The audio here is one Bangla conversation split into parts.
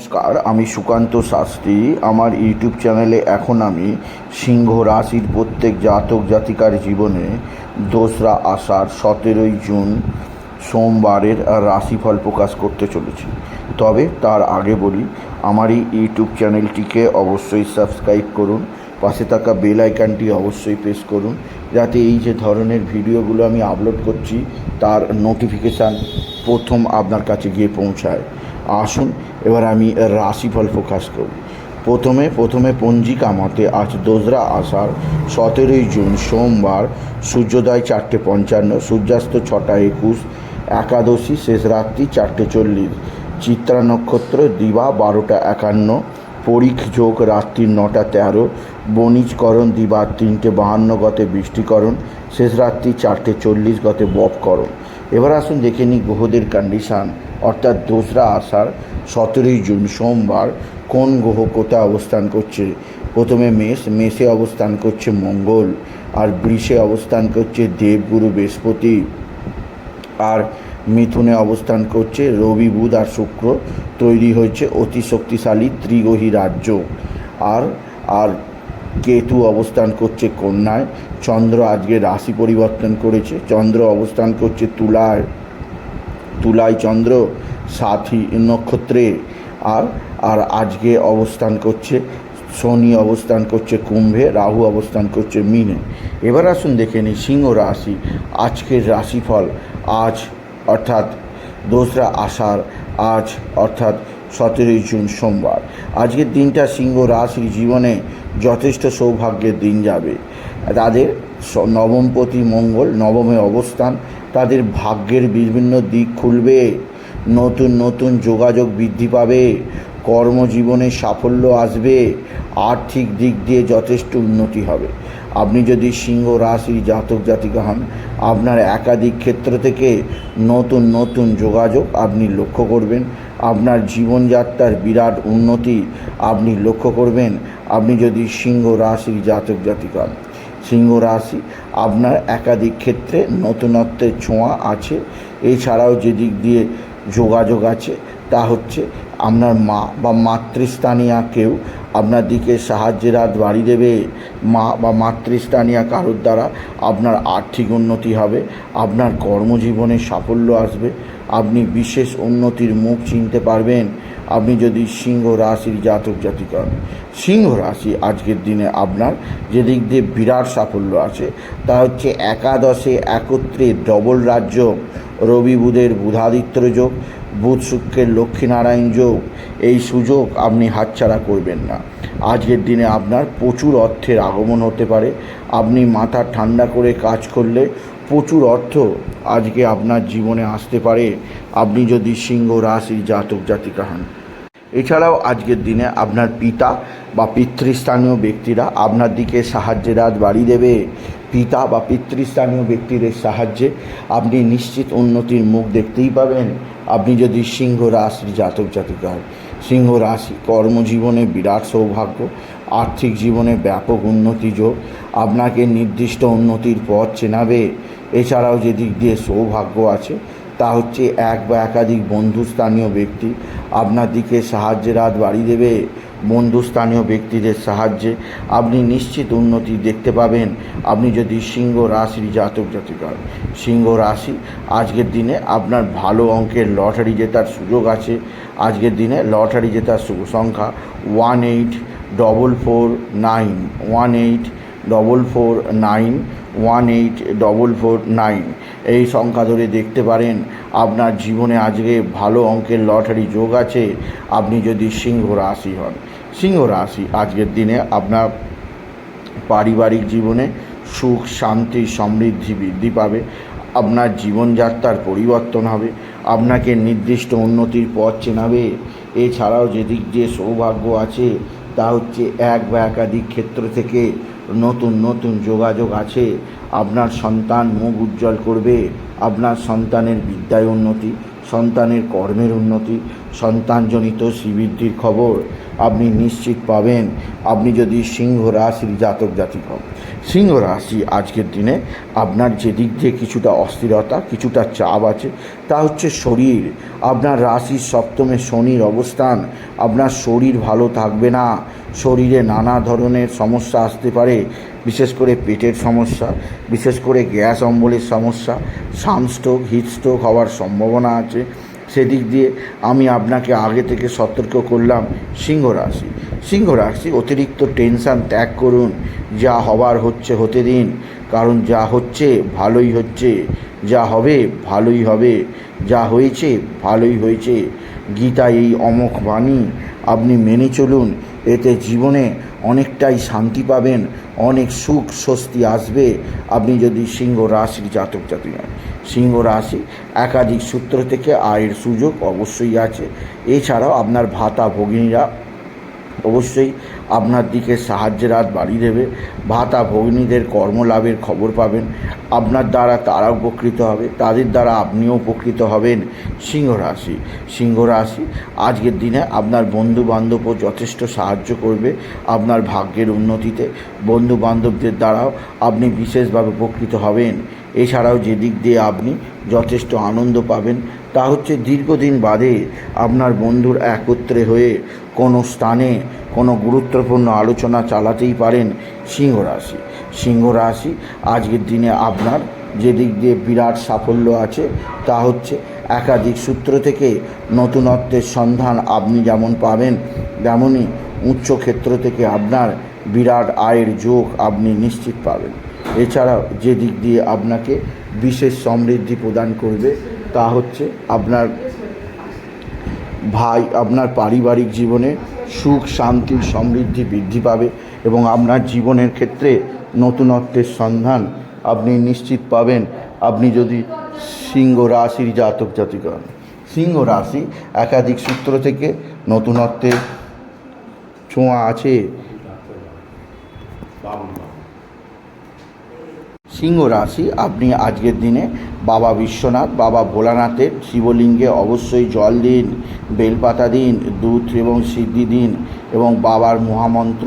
নমস্কার, আমি সুকান্ত শাস্ত্রী। আমার ইউটিউব চ্যানেলে এখন আমি সিংহ রাশির প্রত্যেক জাতক জাতিকার জীবনে 2রা আষাঢ় 17ই জুন সোমবারের রাশিফল প্রকাশ করতে চলেছি। তবে তার আগে বলি, আমার এই ইউটিউব চ্যানেলটিকে অবশ্যই সাবস্ক্রাইব করুন, পাশে থাকা বেল আইকনটি অবশ্যই প্রেস করুন, যাতে এই যে ধরনের ভিডিওগুলো আমি আপলোড করছি তার নোটিফিকেশান প্রথম আপনার কাছে গিয়ে পৌঁছায়। আসুন এবার আমি রাশিফল প্রকাশ করি। প্রথমে পঞ্জিকা মতে আজ 2রা আষাঢ় 17ই জুন সোমবার, সূর্যোদয় 4:55, সূর্যাস্ত 6:21, একাদশী শেষ রাত্রি 4:40, চিত্রা নক্ষত্র দিবা 12:51, পরিখ যোগ রাত্রি 9:13, বণিজকরণ দিবা 3:52 গতে বৃষ্টিকরণ, শেষ রাত্রি 4:40 গতে বপকরণ। এবার আসুন দেখে নিই গ্রহদের কন্ডিশান, অর্থাৎ 2রা আষাঢ় 17ই জুন সোমবার কোন গ্রহ কোথায় অবস্থান করছে। প্রথমে মেষে অবস্থান করছে মঙ্গল, আর বৃষে অবস্থান করছে দেবগুরু বৃহস্পতি, আর মিথুনে অবস্থান করছে রবি বুধ আর শুক্র। তৈরি হয়েছে অতি শক্তিশালী ত্রিগ্রহী রাজ্য। আর কেতু অবস্থান করছে কন্যায়। চন্দ্র আজকে রাশি পরিবর্তন করেছে, চন্দ্র অবস্থান করছে তুলায় চন্দ্র সাথী নক্ষত্রে। আর আজকে অবস্থান করছে শনি, অবস্থান করছে কুম্ভে, রাহু অবস্থান করছে মীনে। এবার আসুন দেখে নিই সিংহ রাশি আজকের রাশিফল। আজ অর্থাৎ 2রা আষাঢ়, আজ অর্থাৎ 17ই জুন সোমবার। আজকের দিনটা সিংহ রাশির জীবনে যথেষ্ট সৌভাগ্যের দিন যাবে। তাদের নবমপতি মঙ্গল নবমে অবস্থান, তাদের ভাগ্যের বিভিন্ন দিক খুলবে, নতুন যোগাযোগ বৃদ্ধি পাবে, কর্মজীবনে সাফল্য আসবে, আর্থিক দিক দিয়ে যথেষ্ট উন্নতি হবে। আপনি যদি সিংহ রাশির জাতক জাতিকা হন, আপনার একাধিক ক্ষেত্র থেকে নতুন যোগাযোগ আপনি লক্ষ্য করবেন। আপনার জীবনযাত্রার বিরাট উন্নতি আপনি লক্ষ্য করবেন। আপনি যদি সিংহ রাশির জাতক জাতিকা হন, সিংহ রাশি আপনার একাধিক ক্ষেত্রে নতুনত্বের ছোঁয়া আছে। এছাড়াও যে দিক দিয়ে যোগাযোগ আছে তা হচ্ছে আপনার মা বা মাতৃস্থানীয় কেউ আপনার দিকে সাহায্যের হাত বাড়িয়ে দেবে। মা বা মাতৃস্থানীয় কারোর দ্বারা আপনার আর্থিক উন্নতি হবে, আপনার কর্মজীবনে সাফল্য আসবে, আপনি বিশেষ উন্নতির মুখ চিনতে পারবেন। আপনি যদি সিংহ রাশির জাতক জাতিকা হন, সিংহ রাশি আজকের দিনে আপনার যে দিক দিয়ে বিরাট সাফল্য আছে তা হচ্ছে একাদশে একত্রে ডবল রাজ্য, রবি বুধের বুধাদিত্য যোগ, বুধ শুক্রের লক্ষ্মীনারায়ণ যোগ। এই সুযোগ আপনি হাতছাড়া করবেন না। আজকের দিনে আপনার প্রচুর অর্থের আগমন হতে পারে। আপনি মাথা ঠান্ডা করে কাজ করলে প্রচুর অর্থ আজকে আপনার জীবনে আসতে পারে, আপনি যদি সিংহ রাশির জাতক জাতিকা হন। এছাড়াও আজকের দিনে আপনার পিতা বা পিতৃস্থানীয় ব্যক্তিরা আপনার দিকে সাহায্যের হাত বাড়িয়ে দেবে। পিতা বা পিতৃস্থানীয় ব্যক্তিদের সাহায্যে আপনি নিশ্চিত উন্নতির মুখ দেখতেই পাবেন, আপনি যদি সিংহ রাশির জাতক জাতিকা হন। সিংহ রাশি কর্মজীবনে বিরাট সৌভাগ্য, আর্থিক জীবনে ব্যাপক উন্নতি যোগ, আপনাকে নির্দিষ্ট উন্নতির পথ চেনাবে। এছাড়াও যে দিক দিয়ে সৌভাগ্য আছে তা হচ্ছে এক বা একাধিক বন্ধুস্থানীয় ব্যক্তি আপনার দিকে সাহায্যের হাত বাড়িয়ে দেবে। বন্ধুস্থানীয় ব্যক্তিদের সাহায্যে আপনি নিশ্চিত উন্নতি দেখতে পাবেন, আপনি যদি সিংহ রাশির জাতক জাতিকা হন। সিংহ রাশি আজকের দিনে আপনার ভালো অঙ্কের লটারি জেতার সুযোগ আছে। আজকের দিনে লটারি জেতার শুভ সংখ্যা 18449, 18449, 18449। এই সংখ্যা ধরে দেখতে পারেন আপনার জীবনে আজকে ভালো অঙ্কের লটারি যোগ আছে, আপনি যদি সিংহ রাশি হন। সিংহ রাশি আজকের দিনে আপনার পারিবারিক জীবনে সুখ শান্তি সমৃদ্ধি বৃদ্ধি পাবে, আপনার জীবনযাত্রার পরিবর্তন হবে, আপনাকে নির্দিষ্ট উন্নতির পথ চেনাবে। এছাড়াও যে দিক দিয়ে সৌভাগ্য আছে তা হচ্ছে এক বা একাধিক ক্ষেত্র থেকে নতুন যোগাযোগ আছে। আপনার সন্তান মুখ উজ্জ্বল করবে, আপনার সন্তানের বিদ্যায় উন্নতি, সন্তানের কর্মের উন্নতি, সন্তানজনিত শ্রীবৃদ্ধির খবর আপনি নিশ্চিত পাবেন, আপনি যদি সিংহ রাশির জাতক জাতিকা হন। সিংহ রাশি আজকের দিনে আপনার যে দিক দিয়ে কিছুটা অস্থিরতা, কিছুটা চাপ আছে, তা হচ্ছে শরীর। আপনার রাশির সপ্তমে শনির অবস্থান, আপনার শরীর ভালো থাকবে না। শরীরে নানা ধরনের সমস্যা আসতে পারে, বিশেষ করে পেটের সমস্যা, বিশেষ করে গ্যাস অম্বলের সমস্যা, সানস্ট্রোক, হিটস্ট্রোক হওয়ার সম্ভাবনা আছে। সেদিক দিয়ে আমি আপনাকে আগে থেকে সতর্ক করলাম। সিংহ রাশি অতিরিক্ত টেনশান ত্যাগ করুন। যা হবার হচ্ছে হতে দিন, কারণ যা হচ্ছে ভালোই হচ্ছে, যা হবে ভালোই হবে, যা হয়েছে ভালোই হয়েছে। গীতা এই অমোঘ বাণী আপনি মেনে চলুন, এতে জীবনে অনেকটাই শান্তি পাবেন, অনেক সুখ স্বস্তি আসবে। আপনি যদি সিংহ রাশির জাতক জাতিক হন, সিংহ রাশি একাধিক সূত্র থেকে আয়ের সুযোগ অবশ্যই আছে। এছাড়াও আপনার ভাতা ভগিনীরা অবশ্যই আপনার দিকে সাহায্যের হাত বাড়িয়ে দেবে। ভাতা ভগিনীদের কর্মলাভের খবর পাবেন, আপনার দ্বারা তারা উপকৃত হবে, তাদের দ্বারা আপনিও উপকৃত হবেন। সিংহ রাশি আজকের দিনে আপনার বন্ধু বান্ধবও যথেষ্ট সাহায্য করবে আপনার ভাগ্যের উন্নতিতে। বন্ধু বান্ধবদের দ্বারাও আপনি বিশেষভাবে উপকৃত হবেন। এছাড়াও যে দিক দিয়ে আপনি যথেষ্ট আনন্দ পাবেন, তা হচ্ছে দীর্ঘদিন বাদে আপনার বন্ধুর একত্রে হয়ে কোনো স্থানে কোনো গুরুত্বপূর্ণ আলোচনা চালাতেই পারেন। সিংহ রাশি আজকের দিনে আপনার যে দিক দিয়ে বিরাট সাফল্য আছে, তা হচ্ছে একাধিক সূত্র থেকে নতুনত্বের সন্ধান আপনি যেমন পাবেন, তেমনই উচ্চক্ষেত্র থেকে আপনার বিরাট আয়ের যোগ আপনি নিশ্চিত পাবেন। এছাড়াও যে দিক দিয়ে আপনাকে বিশেষ সমৃদ্ধি প্রদান করবে, তা হচ্ছে আপনার পারিবারিক জীবনে সুখ শান্তি সমৃদ্ধি বৃদ্ধি পাবে এবং আপনার জীবনের ক্ষেত্রে নতুনত্বের সন্ধান আপনি নিশ্চিত পাবেন। আপনি যদি সিংহ রাশির জাতক জাতিক হন, সিংহ রাশি একাধিক সূত্র থেকে নতুনত্বের ছোঁয়া আছে। সিংহ রাশি আপনি আজকের দিনে বাবা বিশ্বনাথ, বাবা ভোলানাথের শিবলিঙ্গে অবশ্যই জল দিন, বেলপাতা দিন, দুধ এবং সিদ্ধি দিন এবং বাবার মহামন্ত্র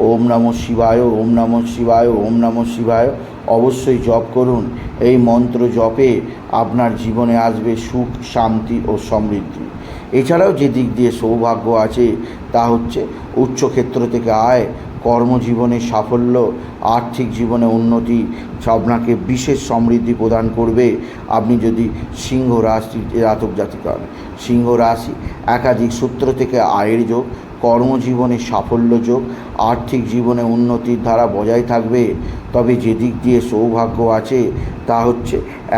ওম নমঃ শিবায়, ওম নমঃ শিবায়, ওম নমঃ শিবায় অবশ্যই জপ করুন। এই মন্ত্র জপে আপনার জীবনে আসবে সুখ শান্তি ও সমৃদ্ধি। এছাড়াও যে দিক দিয়ে সৌভাগ্য আছে, তা হচ্ছে উচ্চক্ষেত্র থেকে আয়, কর্মজীবনে সাফল্য, আর্থিক জীবনে উন্নতি আপনাকে বিশেষ সমৃদ্ধি প্রদান করবে। আপনি যদি সিংহ রাশির জাতক জাতিক হন, সিংহ রাশি একাধিক সূত্র থেকে আয়ের যোগ, কর্মজীবনে সাফল্য যোগ, আর্থিক জীবনে উন্নতির ধারা বজায় থাকবে। তবে যে দিক দিয়ে সৌভাগ্য আছে, তা হচ্ছে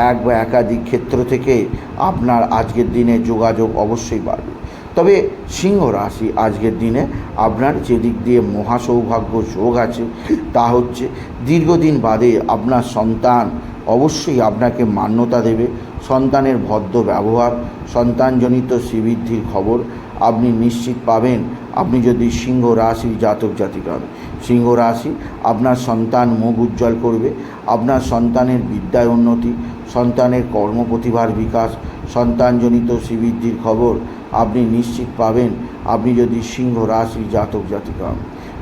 এক বা একাধিক ক্ষেত্র থেকে আপনার আজকের দিনে যোগাযোগ অবশ্যই বাড়বে। তবে সিংহ রাশি আজকের দিনে আপনার যে দিক দিয়ে মহা সৌভাগ্য যোগ আছে, তা হচ্ছে দীর্ঘদিন বাদে আপনার সন্তান অবশ্যই আপনাকে মান্যতা দেবে। সন্তানের ভদ্র ব্যবহার, সন্তানজনিত শ্রীবৃদ্ধির খবর আপনি নিশ্চিত পাবেন। আপনি যদি সিংহ রাশির জাতক জাতিক হন, সিংহ রাশি আপনার সন্তান মুখ উজ্জ্বল করবে। আপনার সন্তানের বিদ্যায় উন্নতি, সন্তানের কর্মপ্রতিভার বিকাশ, সন্তানজনিত শ্রীবৃদ্ধির খবর আপনি নিশ্চিত পাবেন। আপনি যদি সিংহ রাশির জাতক জাতিক হন,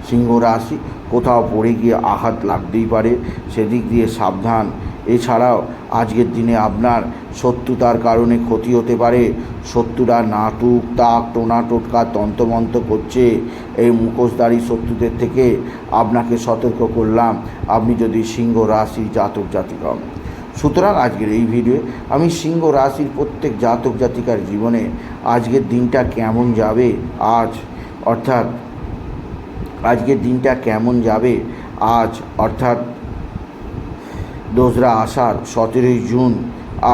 সিংহ রাশি কোথাও পড়ে গিয়ে আঘাত লাগতেই পারে, সেদিক দিয়ে সাবধান। এছাড়াও আজকের দিনে আপনার শত্রুতার কারণে ক্ষতি হতে পারে। শত্রুরা নাটুক তাক টোনা টোটকা তন্ত্রমন্ত্র করছে, এই মুখোশধারী শত্রুদের থেকে আপনাকে সতর্ক করলাম, আপনি যদি সিংহ রাশির জাতক জাতিক হন। সুতরাং আজকের এই ভিডিওয়ে আমি সিংহ রাশির প্রত্যেক জাতক জাতিকার জীবনে আজকের দিনটা কেমন যাবে অর্থাৎ 2রা আষাঢ় 17ই জুন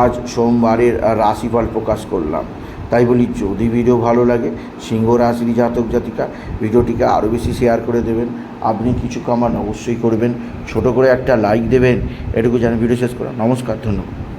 আজ সোমবারের রাশিফল প্রকাশ করলাম। তাই বলি, যদি ভিডিও ভালো লাগে সিংহ রাশির জাতক জাতিকা ভিডিওটিকে আরও বেশি শেয়ার করে দেবেন। আপনি কিছু কমান অবশ্যই করবেন, ছোট করে একটা লাইক দেবেন, এটুকু জানি ভিডিও শেষ করা। নমস্কার, ধন্যবাদ।